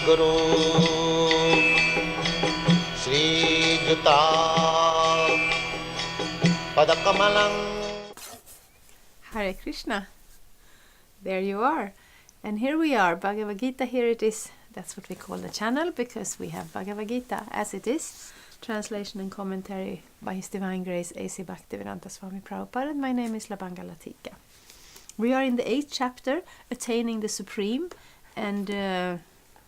Guru Sri Juta Padakamalang. Hare Krishna. There you are. And here we are, Bhagavad-gita, here it is. That's what we call the channel, because we have Bhagavad-gita as it is. Translation and commentary by His Divine Grace A.C. Bhaktivedanta Swami Prabhupada. And my name is Labanga Latika. We are in the 8th chapter, Attaining the Supreme. And,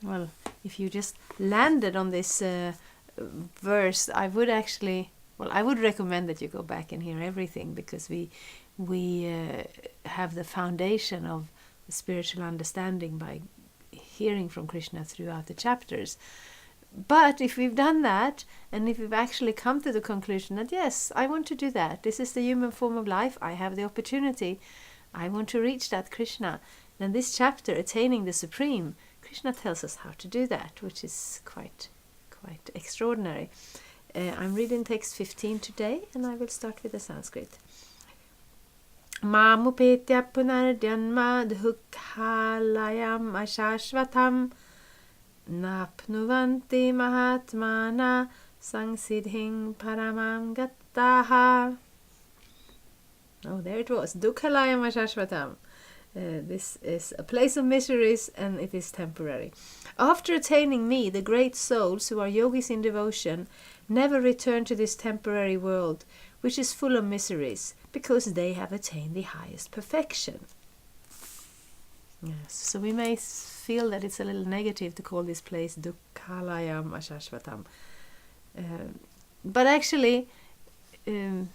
well, if you just landed on this verse, I would recommend that you go back and hear everything, because we have the foundation of spiritual understanding by hearing from Krishna throughout the chapters. But if we've done that, and if we've actually come to the conclusion that yes, I want to do that, this is the human form of life, I have the opportunity, I want to reach that Krishna, then this chapter, Attaining the Supreme, Krishna tells us how to do that, which is quite extraordinary. I'm reading text 15 today, and I will start with the Sanskrit. Mamupetya punarjanma dhukhalayam ashashvatam napnuvanti mahatmana sangsidhing paramam gattaha. Oh, there it was. Dukhalayam ashashvatam. This is a place of miseries, and it is temporary. After attaining me, the great souls who are yogis in devotion never return to this temporary world, which is full of miseries, because they have attained the highest perfection. Yes, so we may feel that it's a little negative to call this place Dukhalayam Ashashvatam. But actually, the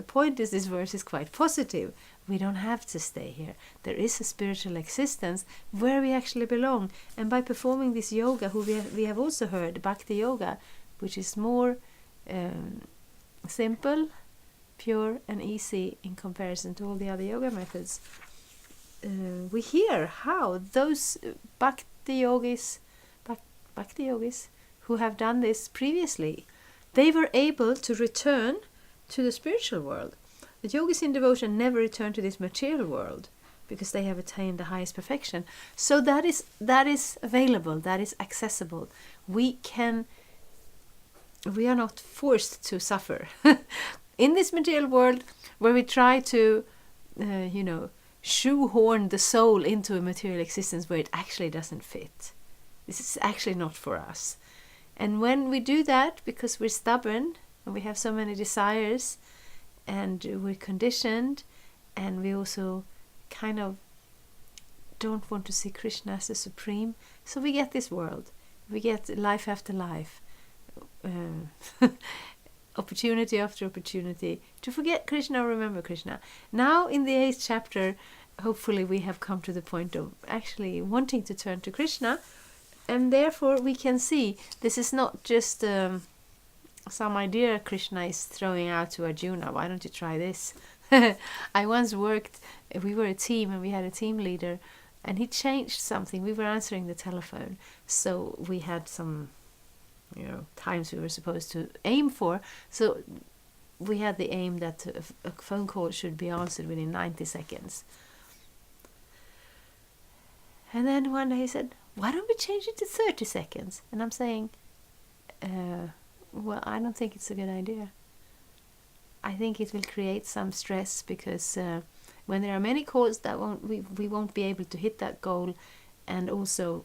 point is, this verse is quite positive. We don't have to stay here. There is a spiritual existence where we actually belong. And by performing this yoga, we have also heard, Bhakti Yoga, which is more simple, pure and easy in comparison to all the other yoga methods. We hear how those Bhakti yogis who have done this previously, they were able to return to the spiritual world. The yogis in devotion never return to this material world because they have attained the highest perfection. So that is available, that is accessible. We are not forced to suffer. In this material world where we try to, shoehorn the soul into a material existence where it actually doesn't fit. This is actually not for us. And when we do that, because we're stubborn and we have so many desires and we're conditioned, and we also kind of don't want to see Krishna as the supreme, so we get this world. We get life after life. Opportunity after opportunity to forget Krishna or remember Krishna. Now in the 8th chapter, hopefully we have come to the point of actually wanting to turn to Krishna, and therefore we can see this is not just some idea Krishna is throwing out to Arjuna. Why don't you try this? I once we were a team and we had a team leader, and he changed something. We were answering the telephone, so we had some times we were supposed to aim for. So we had the aim that a phone call should be answered within 90 seconds. And then one day he said, why don't we change it to 30 seconds? And I'm saying, well, I don't think it's a good idea. I think it will create some stress, because when there are many calls, we won't be able to hit that goal, and also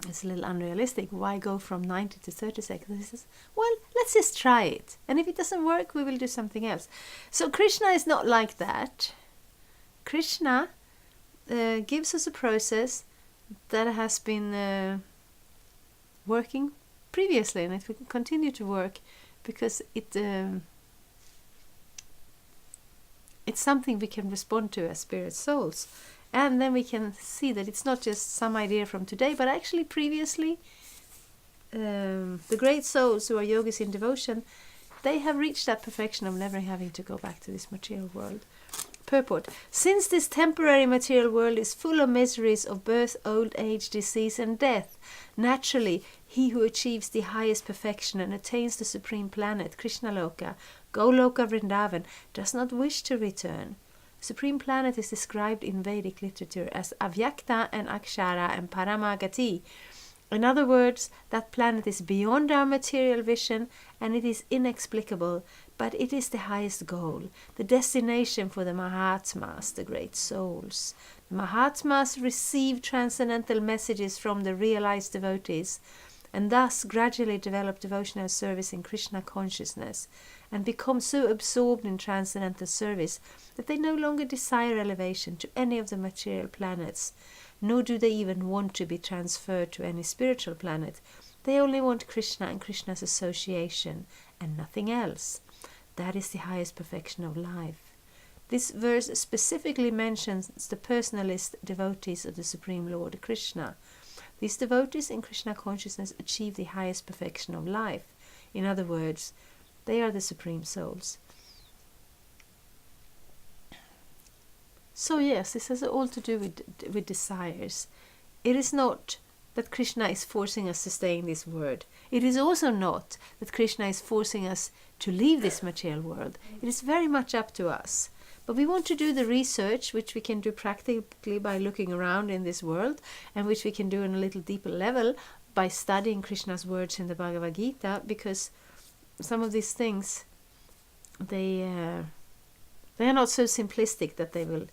it's a little unrealistic. Why go from 90 to 30 seconds? He says, well, let's just try it. And if it doesn't work, we will do something else. So Krishna is not like that. Krishna gives us a process that has been working previously, and it will continue to work, because it's something we can respond to as spirit souls. And then we can see that it's not just some idea from today, but actually previously, the great souls who are yogis in devotion, they have reached that perfection of never having to go back to this material world. Purport. Since this temporary material world is full of miseries of birth, old age, disease and death, naturally he who achieves the highest perfection and attains the supreme planet, Krishna Loka, Goloka Vrindavan, does not wish to return. Supreme planet is described in Vedic literature as Avyakta and Akshara and Paramagati. In other words, that planet is beyond our material vision and it is inexplicable, but it is the highest goal, the destination for the Mahatmas, the great souls. The Mahatmas receive transcendental messages from the realized devotees and thus gradually develop devotional service in Krishna consciousness and become so absorbed in transcendental service that they no longer desire elevation to any of the material planets, nor do they even want to be transferred to any spiritual planet. They only want Krishna and Krishna's association and nothing else. That is the highest perfection of life. This verse specifically mentions the personalist devotees of the Supreme Lord Krishna. These devotees in Krishna consciousness achieve the highest perfection of life. In other words, they are the supreme souls. So yes, this has all to do with desires. It is not that Krishna is forcing us to stay in this world. It is also not that Krishna is forcing us to leave this material world. It is very much up to us. But we want to do the research, which we can do practically by looking around in this world, and which we can do on a little deeper level by studying Krishna's words in the Bhagavad-gita, because some of these things, they are not so simplistic that they will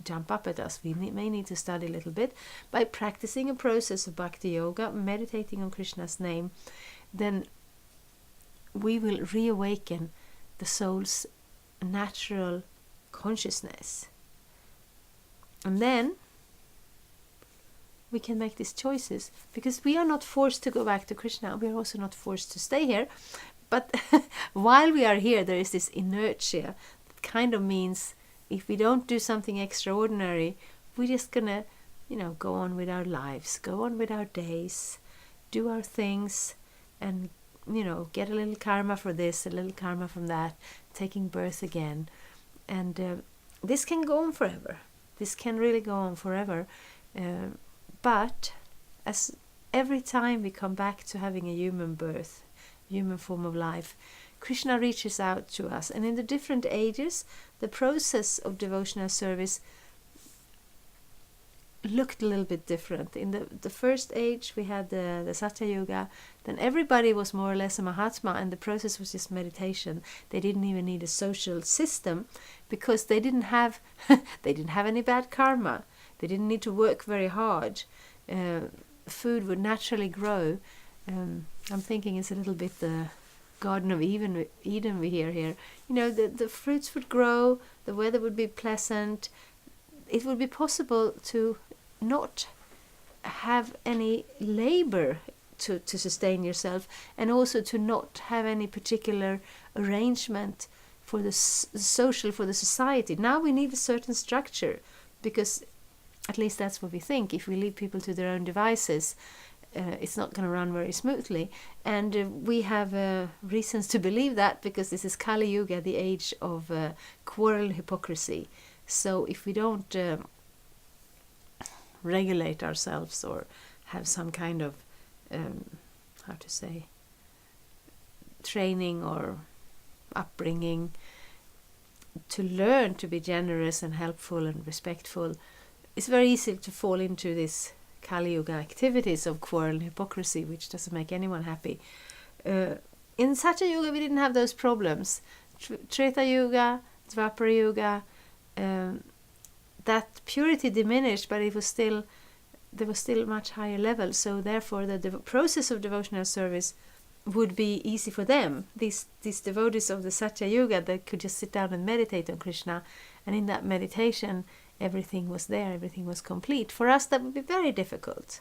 jump up at us. We may need to study a little bit. By practicing a process of bhakti yoga, meditating on Krishna's name, then we will reawaken the soul's natural consciousness. And then we can make these choices, because we are not forced to go back to Krishna. We are also not forced to stay here. But while we are here, there is this inertia that kind of means if we don't do something extraordinary, we're just gonna, go on with our lives, go on with our days, do our things, and, get a little karma for this, a little karma from that, taking birth again. And this can go on forever. This can really go on forever. But as every time we come back to having a human birth, human form of life, Krishna reaches out to us. And in the different ages, the process of devotional service looked a little bit different. In the first age, we had the Satya Yuga. Then everybody was more or less a Mahatma, and the process was just meditation. They didn't even need a social system, because they didn't have any bad karma. They didn't need to work very hard. Food would naturally grow. I'm thinking it's a little bit the Garden of Eden we hear here. The fruits would grow, the weather would be pleasant. It would be possible to not have any labor to sustain yourself, and also to not have any particular arrangement for the social, for the society. Now we need a certain structure, because at least that's what we think. If we leave people to their own devices, it's not going to run very smoothly. And we have reasons to believe that, because this is Kali Yuga, the age of quarrel, hypocrisy. So if we don't regulate ourselves, or have some kind of training or upbringing to learn to be generous and helpful and respectful, it's very easy to fall into this Kali Yuga activities of quarrel and hypocrisy, which doesn't make anyone happy. In Satya Yuga, we didn't have those problems. Treta Yuga, Dvapara Yuga, that purity diminished, but there was still much higher level. So therefore, the process of devotional service would be easy for them. These devotees of the Satya Yuga, they could just sit down and meditate on Krishna, and in that meditation, everything was there, everything was complete. For us, that would be very difficult.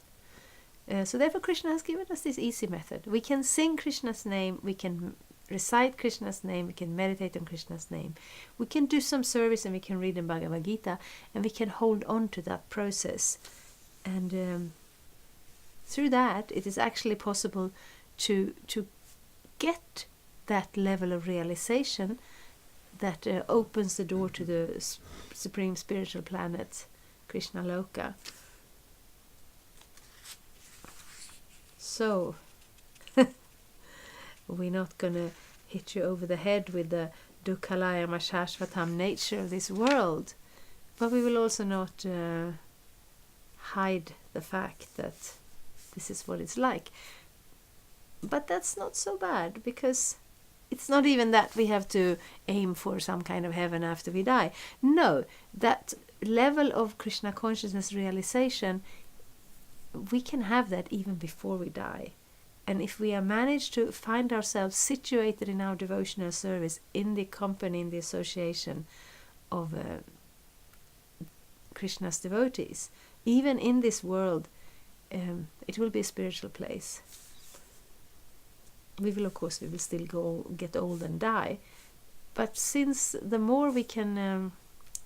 So therefore, Krishna has given us this easy method. We can sing Krishna's name, we can recite Krishna's name, we can meditate on Krishna's name. We can do some service, and we can read the Bhagavad-gita, and we can hold on to that process. And through that, it is actually possible to get that level of realization that opens the door to the supreme spiritual planet, Krishna Loka. So, we're not going to hit you over the head with the dukkhalayama shashvatam nature of this world, but we will also not hide the fact that this is what it's like. But that's not so bad, because it's not even that we have to aim for some kind of heaven after we die. No, that level of Krishna consciousness realization, we can have that even before we die. And if we are managed to find ourselves situated in our devotional service, in the company, in the association of Krishna's devotees, even in this world, it will be a spiritual place. We will still get old and die. But since the more we can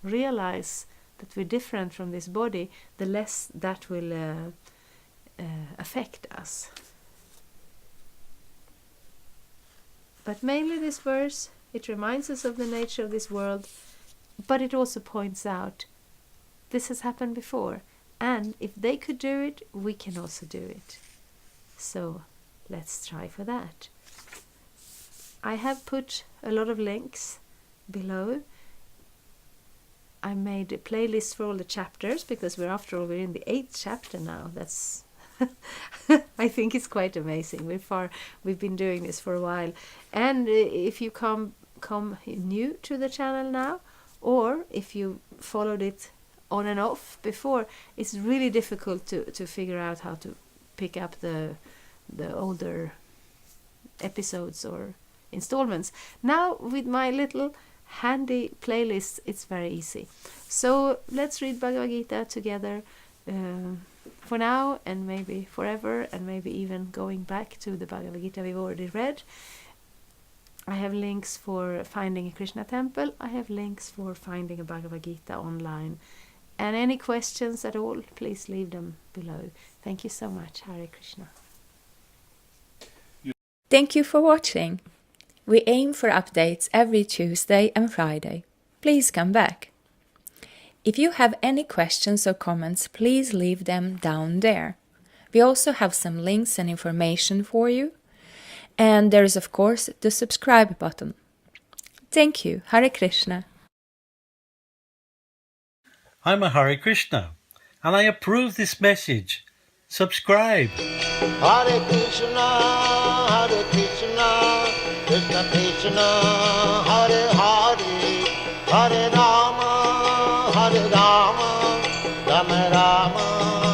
realize that we're different from this body, the less that will affect us. But mainly this verse, it reminds us of the nature of this world, but it also points out this has happened before, and if they could do it, we can also do it. So let's try for that. I have put a lot of links below. I made a playlist for all the chapters, because we're in the 8th chapter now. That's I think it's quite amazing. We've been doing this for a while. And if you come new to the channel now, or if you followed it on and off before, it's really difficult to figure out how to pick up the older episodes or installments. Now with my little handy playlist, it's very easy. So let's read Bhagavad-gita together for now, and maybe forever, and maybe even going back to the Bhagavad-gita we've already read. I have links for finding a Krishna temple. I have links for finding a Bhagavad-gita online. And any questions at all, please leave them below. Thank you so much. Hare Krishna. Thank you for watching. We aim for updates every Tuesday and Friday. Please come back. If you have any questions or comments, please leave them down there. We also have some links and information for you. And there is, of course, the subscribe button. Thank you. Hare Krishna. I'm a Hare Krishna, and I approve this message. Subscribe. Hare Krishna, Krishna Krishna, Hare Hare, Hare Rama, Rama Rama.